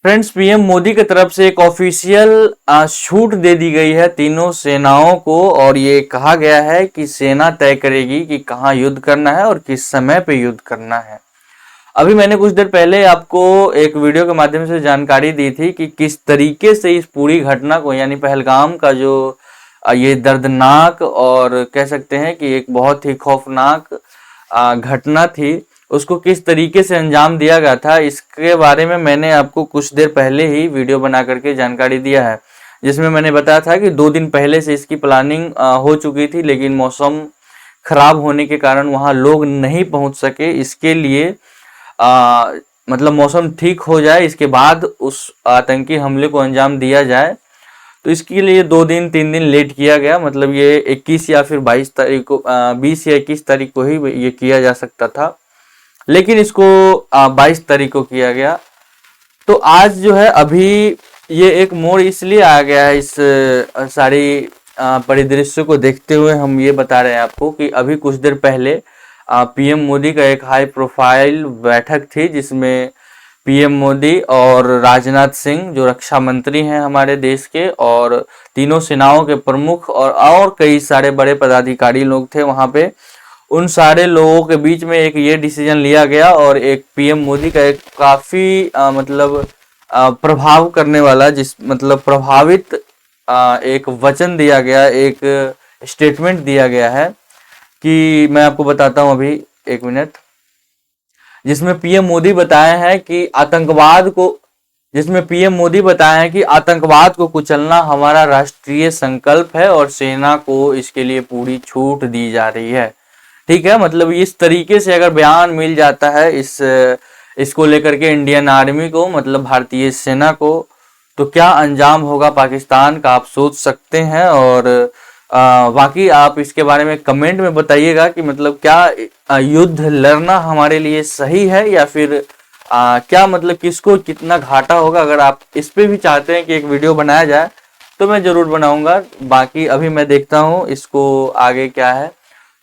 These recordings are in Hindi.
फ्रेंड्स, पीएम मोदी की तरफ से एक ऑफिशियल छूट दे दी गई है तीनों सेनाओं को। और ये कहा गया है कि सेना तय करेगी कि कहाँ युद्ध करना है और किस समय पे युद्ध करना है। अभी मैंने कुछ देर पहले आपको एक वीडियो के माध्यम से जानकारी दी थी कि किस तरीके से इस पूरी घटना को, यानी पहलगाम का जो ये दर्दनाक और कह सकते हैं कि एक बहुत ही खौफनाक घटना थी, उसको किस तरीके से अंजाम दिया गया था, इसके बारे में मैंने आपको कुछ देर पहले ही वीडियो बना करके जानकारी दिया है। जिसमें मैंने बताया था कि 2 दिन पहले से इसकी प्लानिंग हो चुकी थी, लेकिन मौसम खराब होने के कारण वहां लोग नहीं पहुंच सके। इसके लिए आ, मतलब मौसम ठीक हो जाए, इसके बाद उस आतंकी हमले को अंजाम दिया जाए। तो इसके लिए 2 दिन 3 दिन लेट किया गया। मतलब ये 21 या फिर 22 तारीख को 20 या 21 तारीख को ही ये किया जा सकता था, लेकिन इसको 22 तारीख को किया गया। तो आज जो है अभी ये एक मोड़ इसलिए आ गया है, इस सारी परिदृश्य को देखते हुए हम ये बता रहे हैं आपको कि अभी कुछ देर पहले पीएम मोदी का एक हाई प्रोफाइल बैठक थी, जिसमें पीएम मोदी और राजनाथ सिंह जो रक्षा मंत्री हैं हमारे देश के, और तीनों सेनाओं के प्रमुख और कई सारे बड़े पदाधिकारी लोग थे वहां पे। उन सारे लोगों के बीच में एक ये डिसीजन लिया गया और एक पीएम मोदी का एक काफी मतलब प्रभाव करने वाला, जिस मतलब प्रभावित एक वचन दिया गया, एक स्टेटमेंट दिया गया है कि मैं आपको बताता हूं अभी, एक मिनट। जिसमें पीएम मोदी बताए हैं कि आतंकवाद को जिसमें पीएम मोदी बताए हैं कि आतंकवाद को कुचलना हमारा राष्ट्रीय संकल्प है और सेना को इसके लिए पूरी छूट दी जा रही है। ठीक है, मतलब इस तरीके से अगर बयान मिल जाता है इसको लेकर के इंडियन आर्मी को, मतलब भारतीय सेना को, तो क्या अंजाम होगा पाकिस्तान का आप सोच सकते हैं। और बाकी आप इसके बारे में कमेंट में बताइएगा कि मतलब क्या युद्ध लड़ना हमारे लिए सही है, या फिर क्या मतलब किसको कितना घाटा होगा। अगर आप इस पे भी चाहते हैं कि एक वीडियो बनाया जाए तो मैं जरूर बनाऊंगा। बाकी अभी मैं देखता हूँ इसको आगे क्या है।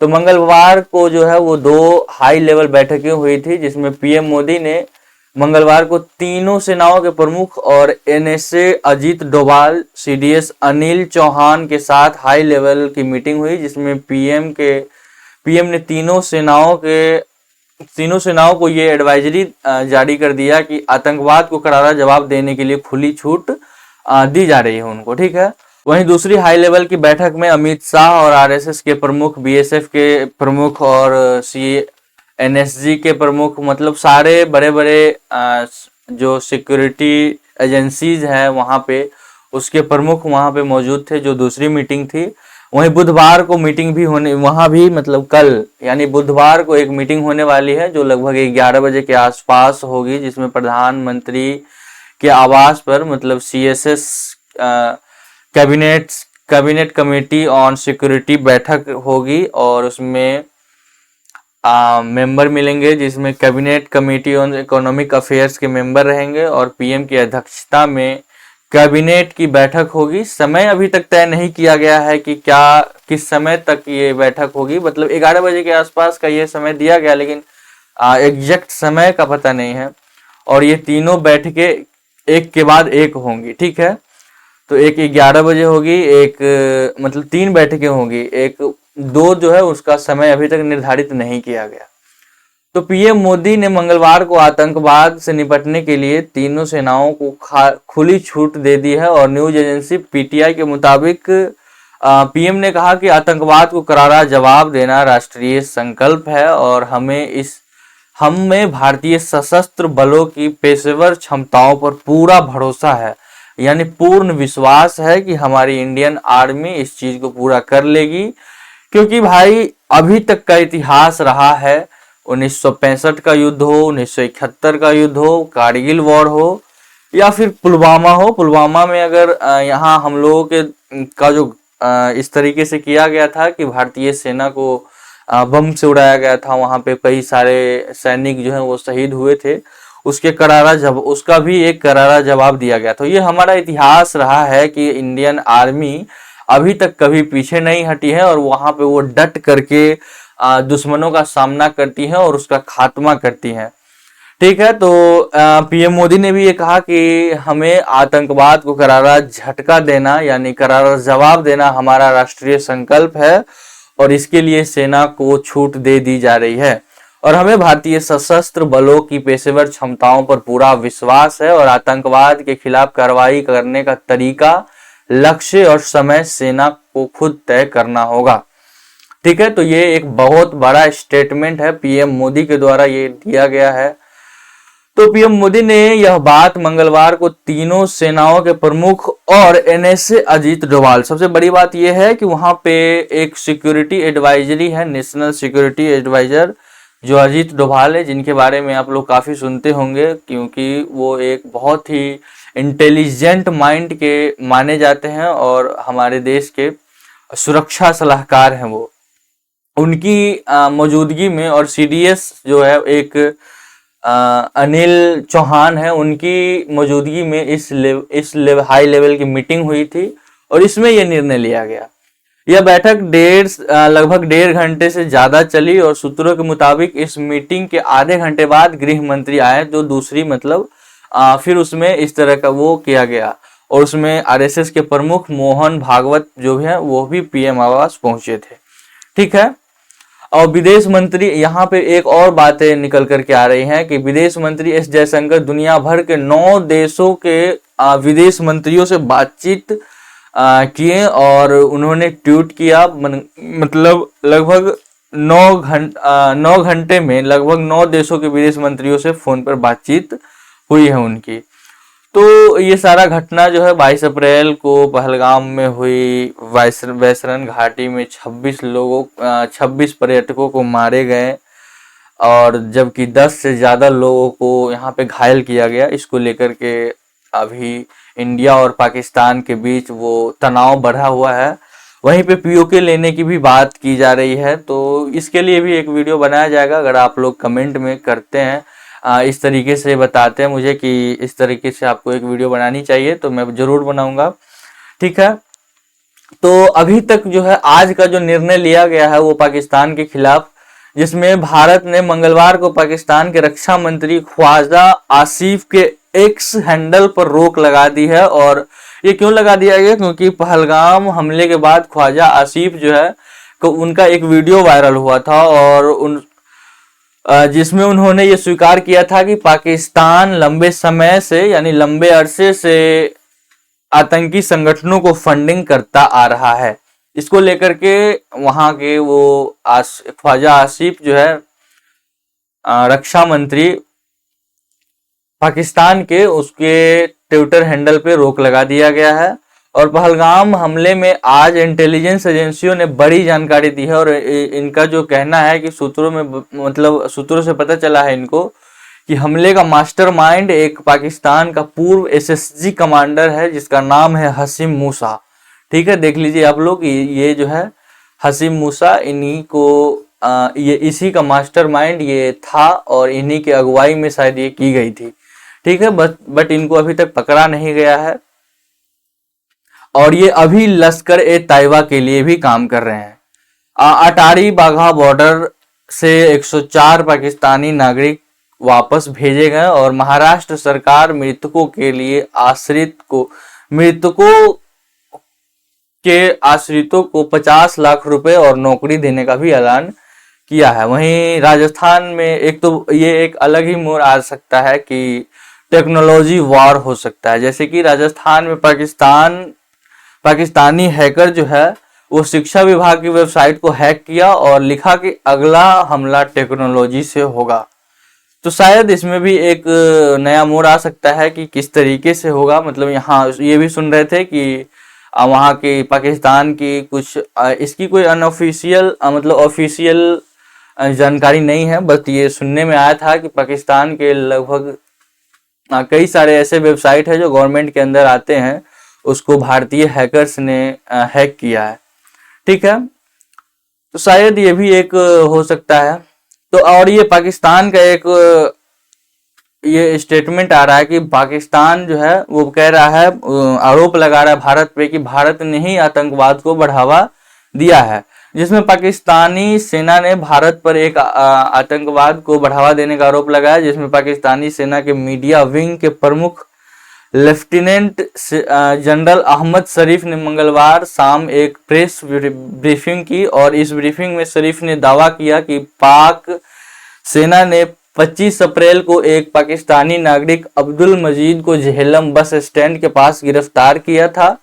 तो मंगलवार को जो है वो 2 हाई लेवल बैठकें हुई थी, जिसमें पीएम मोदी ने मंगलवार को तीनों सेनाओं के प्रमुख और एनएसए अजीत डोभाल, सीडीएस अनिल चौहान के साथ हाई लेवल की मीटिंग हुई, जिसमें पीएम ने तीनों सेनाओं को ये एडवाइजरी जारी कर दिया कि आतंकवाद को करारा जवाब देने के लिए खुली छूट दी जा रही है उनको। ठीक है, वहीं दूसरी हाई लेवल की बैठक में अमित शाह और आरएसएस के प्रमुख, बीएसएफ के प्रमुख और एनएसजी के प्रमुख, मतलब सारे बड़े बड़े जो सिक्योरिटी एजेंसीज हैं वहां पे, उसके प्रमुख वहां पे मौजूद थे, जो दूसरी मीटिंग थी। वहीं बुधवार को मीटिंग भी होने, वहां भी मतलब कल यानी बुधवार को एक मीटिंग होने वाली है जो लगभग 11 बजे के आसपास होगी, जिसमें प्रधानमंत्री के आवास पर मतलब CSS cabinet committee on security बैठक होगी। और उसमें मेंबर मिलेंगे, जिसमें cabinet committee on economic affairs के मेंबर रहेंगे, और पीएम की अध्यक्षता में कैबिनेट की बैठक होगी। समय अभी तक तय नहीं किया गया है कि क्या किस समय तक ये बैठक होगी, मतलब 11 बजे के आसपास का ये समय दिया गया, लेकिन एग्जैक्ट समय का पता नहीं है। और ये तीनों बैठकें एक के बाद एक होंगी। ठीक है, तो एक 11 बजे होगी, एक मतलब 3 बैठकें होंगी, एक 2 जो है उसका समय अभी तक निर्धारित नहीं किया गया। तो पीएम मोदी ने मंगलवार को आतंकवाद से निपटने के लिए तीनों सेनाओं को खुली छूट दे दी है। और न्यूज एजेंसी पीटीआई के मुताबिक पीएम ने कहा कि आतंकवाद को करारा जवाब देना राष्ट्रीय संकल्प है और हम में भारतीय सशस्त्र बलों की पेशेवर क्षमताओं पर पूरा भरोसा है, यानी पूर्ण विश्वास है कि हमारी इंडियन आर्मी इस चीज को पूरा कर लेगी। क्योंकि भाई अभी तक का इतिहास रहा है, 1965 का युद्ध हो, 1971 का युद्ध हो, कारगिल वॉर हो, या फिर पुलवामा में अगर यहाँ हम लोगों के का जो इस तरीके से किया गया था कि भारतीय सेना को बम से उड़ाया गया था, वहां पे कई सारे सैनिक जो है वो शहीद हुए थे, उसका भी एक करारा जवाब दिया गया। तो ये हमारा इतिहास रहा है कि इंडियन आर्मी अभी तक कभी पीछे नहीं हटी है, और वहां पे वो डट करके दुश्मनों का सामना करती है और उसका खात्मा करती है। ठीक है। तो पीएम मोदी ने भी ये कहा कि हमें आतंकवाद को करारा झटका देना यानी करारा जवाब देना हमारा राष्ट्रीय संकल्प है और इसके लिए सेना को छूट दे दी जा रही है और हमें भारतीय सशस्त्र बलों की पेशेवर क्षमताओं पर पूरा विश्वास है और आतंकवाद के खिलाफ कार्रवाई करने का तरीका, लक्ष्य और समय सेना को खुद तय करना होगा। ठीक है। तो ये एक बहुत बड़ा स्टेटमेंट है पीएम मोदी के द्वारा ये दिया गया है। तो पीएम मोदी ने यह बात मंगलवार को तीनों सेनाओं के प्रमुख और एनएसए अजीत डोभाल, सबसे बड़ी बात यह है कि वहां पे एक सिक्योरिटी एडवाइजरी है, नेशनल सिक्योरिटी एडवाइजर जो अजीत डोभाल है, जिनके बारे में आप लोग काफी सुनते होंगे क्योंकि वो एक बहुत ही इंटेलिजेंट माइंड के माने जाते हैं और हमारे देश के सुरक्षा सलाहकार हैं वो। उनकी मौजूदगी में और सीडीएस जो है एक अनिल चौहान है, उनकी मौजूदगी में इस हाई लेवल की मीटिंग हुई थी और इसमें यह निर्णय लिया गया। यह बैठक लगभग 1.5 घंटे से ज्यादा चली और सूत्रों के मुताबिक इस मीटिंग के आधे घंटे बाद गृह मंत्री आए, जो दूसरी फिर उसमें इस तरह का वो किया गया और उसमें आरएसएस के प्रमुख मोहन भागवत जो है वो भी पीएम आवास पहुंचे थे। ठीक है। और विदेश मंत्री, यहाँ पे एक और बातें निकल करके आ रही हैं कि विदेश मंत्री एस जयशंकर दुनिया भर के 9 देशों के विदेश मंत्रियों से बातचीत किए और उन्होंने ट्वीट किया। मतलब लगभग 9 घंटे में लगभग 9 देशों के विदेश मंत्रियों से फोन पर बातचीत हुई है उनकी। तो ये सारा घटना जो है 22 अप्रैल को पहलगाम में हुई। वैसरन घाटी में 26 पर्यटकों को मारे गए और जबकि 10 से ज्यादा लोगों को यहाँ पे घायल किया गया। इसको लेकर के अभी इंडिया और पाकिस्तान के बीच वो तनाव बढ़ा हुआ है। वहीं पे पीओके लेने की भी बात की जा रही है, तो इसके लिए भी एक वीडियो बनाया जाएगा। अगर आप लोग कमेंट में करते हैं, इस तरीके से बताते हैं मुझे कि इस तरीके से आपको एक वीडियो बनानी चाहिए, तो मैं जरूर बनाऊंगा। ठीक है। तो अभी तक जो है आज का जो निर्णय लिया गया है वो पाकिस्तान के खिलाफ, जिसमें भारत ने मंगलवार को पाकिस्तान के रक्षा मंत्री ख्वाजा आसिफ के एक्स हैंडल पर रोक लगा दी है। और ये क्यों लगा दिया गया? क्योंकि पहलगाम हमले के बाद ख्वाजा आसिफ जो है को उनका एक वीडियो वायरल हुआ था और जिसमें उन्होंने ये स्वीकार किया था कि पाकिस्तान लंबे समय से यानी लंबे अरसे से आतंकी संगठनों को फंडिंग करता आ रहा है। इसको लेकर के वहां के वो ख्वाजा आसिफ जो है रक्षा मंत्री पाकिस्तान के, उसके ट्विटर हैंडल पे रोक लगा दिया गया है। और पहलगाम हमले में आज इंटेलिजेंस एजेंसियों ने बड़ी जानकारी दी है और इनका जो कहना है कि सूत्रों से पता चला है इनको कि हमले का मास्टरमाइंड एक पाकिस्तान का पूर्व एसएसजी कमांडर है जिसका नाम है हसीम मूसा। ठीक है, देख लीजिए आप लोग, ये जो है हसीम मूसा, इन्हीं को ये इसी का मास्टरमाइंड ये था और इन्हीं की अगुवाई में शायद ये की गई थी। ठीक है, बट इनको अभी तक पकड़ा नहीं गया है और ये अभी लश्कर ए तैयबा के लिए भी काम कर रहे हैं। अटारी वाघा बॉर्डर से 104 पाकिस्तानी नागरिक वापस भेजे गए और महाराष्ट्र सरकार मृतकों के आश्रितों को 50 लाख रुपए और नौकरी देने का भी ऐलान किया है। वहीं राजस्थान में ये एक अलग ही मोड़ आ सकता है कि टेक्नोलॉजी वॉर हो सकता है। जैसे कि राजस्थान में पाकिस्तानी हैकर जो है वो शिक्षा विभाग की वेबसाइट को हैक किया और लिखा कि अगला हमला टेक्नोलॉजी से होगा। तो शायद इसमें भी एक नया मोड़ आ सकता है कि किस तरीके से होगा। मतलब यहाँ ये भी सुन रहे थे कि वहाँ की पाकिस्तान की कुछ इसकी कोई अनऑफिशियल ऑफिशियल जानकारी नहीं है, बस ये सुनने में आया था कि पाकिस्तान के लगभग कई सारे ऐसे वेबसाइट है जो गवर्नमेंट के अंदर आते हैं, उसको भारतीय हैकर्स ने हैक किया है। ठीक है, तो शायद ये भी एक हो सकता है। तो और ये पाकिस्तान का एक ये स्टेटमेंट आ रहा है कि पाकिस्तान जो है वो कह रहा है, आरोप लगा रहा है भारत पे कि भारत ने ही आतंकवाद को बढ़ावा दिया है। जिसमें पाकिस्तानी सेना ने भारत पर एक आतंकवाद को बढ़ावा देने का आरोप लगाया, जिसमें पाकिस्तानी सेना के मीडिया विंग के प्रमुख लेफ्टिनेंट जनरल अहमद शरीफ ने मंगलवार शाम एक प्रेस ब्रीफिंग की और इस ब्रीफिंग में शरीफ ने दावा किया कि पाक सेना ने 25 अप्रैल को एक पाकिस्तानी नागरिक अब्दुल मजीद को झेलम बस स्टैंड के पास गिरफ्तार किया था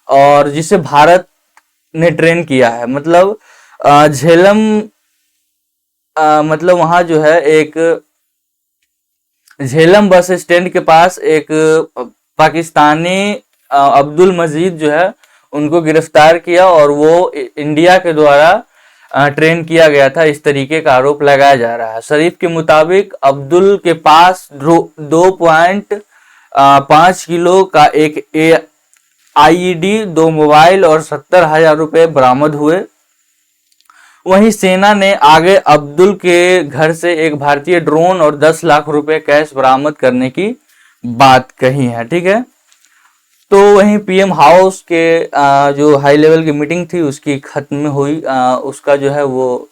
और जिसे भारत ने ट्रेन किया है। मतलब झेलम मतलब वहां जो है एक झेलम बस स्टैंड के पास एक पाकिस्तानी अब्दुल मजीद जो है उनको गिरफ्तार किया और वो इंडिया के द्वारा ट्रेन किया गया था, इस तरीके का आरोप लगाया जा रहा है। शरीफ के मुताबिक अब्दुल के पास 2.5 किलो का एक आईईडी, 2 मोबाइल और 70,000 रुपए बरामद हुए। वहीं सेना ने आगे अब्दुल के घर से एक भारतीय ड्रोन और 10 लाख रुपए कैश बरामद करने की बात कही है। ठीक है, तो वहीं पीएम हाउस के जो हाई लेवल की मीटिंग थी उसकी खत्म हुई, उसका जो है वो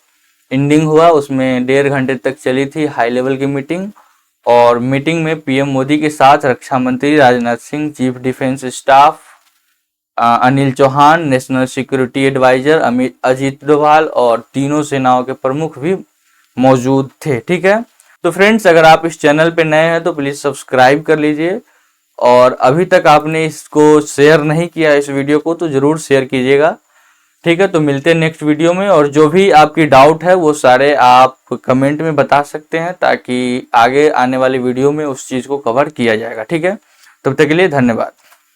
एंडिंग हुआ। उसमें 1.5 घंटे तक चली थी हाई लेवल की मीटिंग और मीटिंग में पीएम मोदी के साथ रक्षा मंत्री Rajnath Singh, chief defence staff Anil Chauhan, national security adviser Ajit Doval और तीनों सेनाओं के प्रमुख भी मौजूद थे। ठीक है, तो फ्रेंड्स अगर आप इस चैनल पे नए हैं तो प्लीज सब्सक्राइब कर लीजिए और अभी तक आपने इसको शेयर नहीं किया इस वीडियो को तो जरूर शेयर कीजिएगा। ठीक है, तो मिलते हैं नेक्स्ट वीडियो में और जो भी आपकी डाउट है वो सारे आप कमेंट में बता सकते हैं ताकि आगे आने वाली वीडियो में उस चीज को कवर किया जाएगा। ठीक है, तब तक के लिए धन्यवाद।